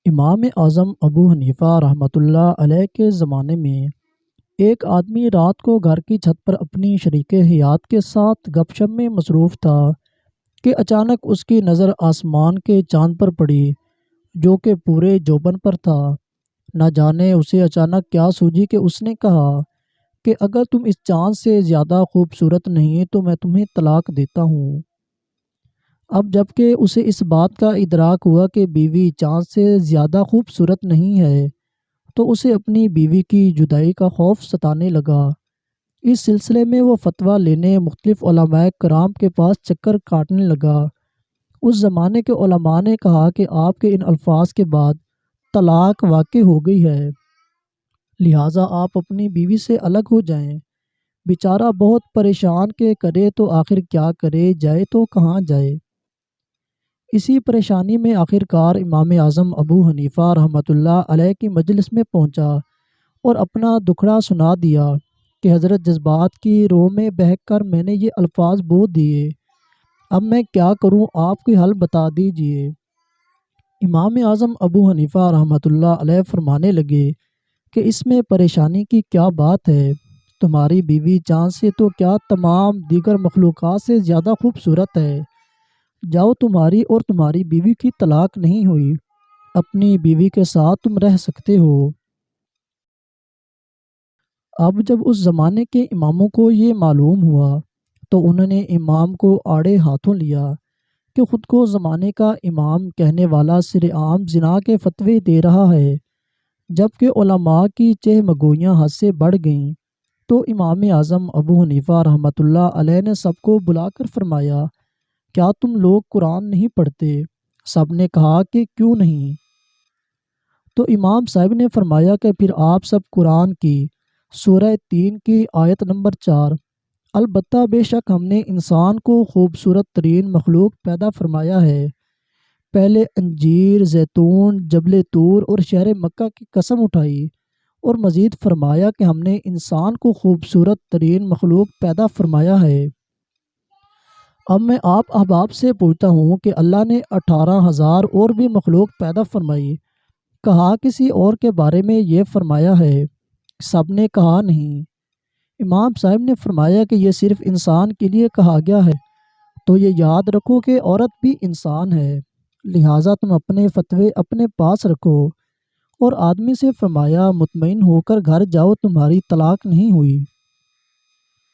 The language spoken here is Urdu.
امام اعظم ابو حنیفہ رحمۃ اللہ علیہ کے زمانے میں ایک آدمی رات کو گھر کی چھت پر اپنی شریک حیات کے ساتھ گپ شپ میں مصروف تھا کہ اچانک اس کی نظر آسمان کے چاند پر پڑی، جو کہ پورے جوبن پر تھا۔ نہ جانے اسے اچانک کیا سوجی کہ اس نے کہا کہ اگر تم اس چاند سے زیادہ خوبصورت نہیں تو میں تمہیں طلاق دیتا ہوں۔ اب جب کہ اسے اس بات کا ادراک ہوا کہ بیوی چاند سے زیادہ خوبصورت نہیں ہے، تو اسے اپنی بیوی کی جدائی کا خوف ستانے لگا۔ اس سلسلے میں وہ فتویٰ لینے مختلف علماء کرام کے پاس چکر کاٹنے لگا۔ اس زمانے کے علماء نے کہا کہ آپ کے ان الفاظ کے بعد طلاق واقع ہو گئی ہے، لہٰذا آپ اپنی بیوی سے الگ ہو جائیں۔ بیچارہ بہت پریشان کہ کرے تو آخر کیا کرے، جائے تو کہاں جائے۔ اسی پریشانی میں آخرکار امام اعظم ابو حنیفہ رحمۃ اللہ علیہ کی مجلس میں پہنچا اور اپنا دکھڑا سنا دیا کہ حضرت جذبات کی رو میں بہک کر میں نے یہ الفاظ بول دیے، اب میں کیا کروں، آپ کوئی حل بتا دیجئے۔ امام اعظم ابو حنیفہ رحمۃ اللہ علیہ فرمانے لگے کہ اس میں پریشانی کی کیا بات ہے، تمہاری بیوی چاند سے تو کیا تمام دیگر مخلوقات سے زیادہ خوبصورت ہے، جاؤ تمہاری اور تمہاری بیوی کی طلاق نہیں ہوئی، اپنی بیوی کے ساتھ تم رہ سکتے ہو۔ اب جب اس زمانے کے اماموں کو یہ معلوم ہوا تو انہوں نے امام کو آڑے ہاتھوں لیا کہ خود کو زمانے کا امام کہنے والا سر عام زنا کے فتوے دے رہا ہے۔ جب کہ علماء کی چہمگوئیاں حد سے بڑھ گئیں تو امام اعظم ابو حنیفہ رحمۃ اللہ علیہ نے سب کو بلا کر فرمایا، کیا تم لوگ قرآن نہیں پڑھتے؟ سب نے کہا کہ کیوں نہیں؟ تو امام صاحب نے فرمایا کہ پھر آپ سب قرآن کی سورہ 3 کی آیت نمبر 4، البتہ بے شک ہم نے انسان کو خوبصورت ترین مخلوق پیدا فرمایا ہے، پہلے انجیر، زیتون، جبل طور اور شہر مکہ کی قسم اٹھائی اور مزید فرمایا کہ ہم نے انسان کو خوبصورت ترین مخلوق پیدا فرمایا ہے۔ اب میں آپ احباب سے پوچھتا ہوں کہ اللہ نے 18,000 اور بھی مخلوق پیدا فرمائی، کہا کسی اور کے بارے میں یہ فرمایا ہے؟ سب نے کہا نہیں۔ امام صاحب نے فرمایا کہ یہ صرف انسان کے لیے کہا گیا ہے، تو یہ یاد رکھو کہ عورت بھی انسان ہے، لہٰذا تم اپنے فتوے اپنے پاس رکھو۔ اور آدمی سے فرمایا مطمئن ہو کر گھر جاؤ، تمہاری طلاق نہیں ہوئی۔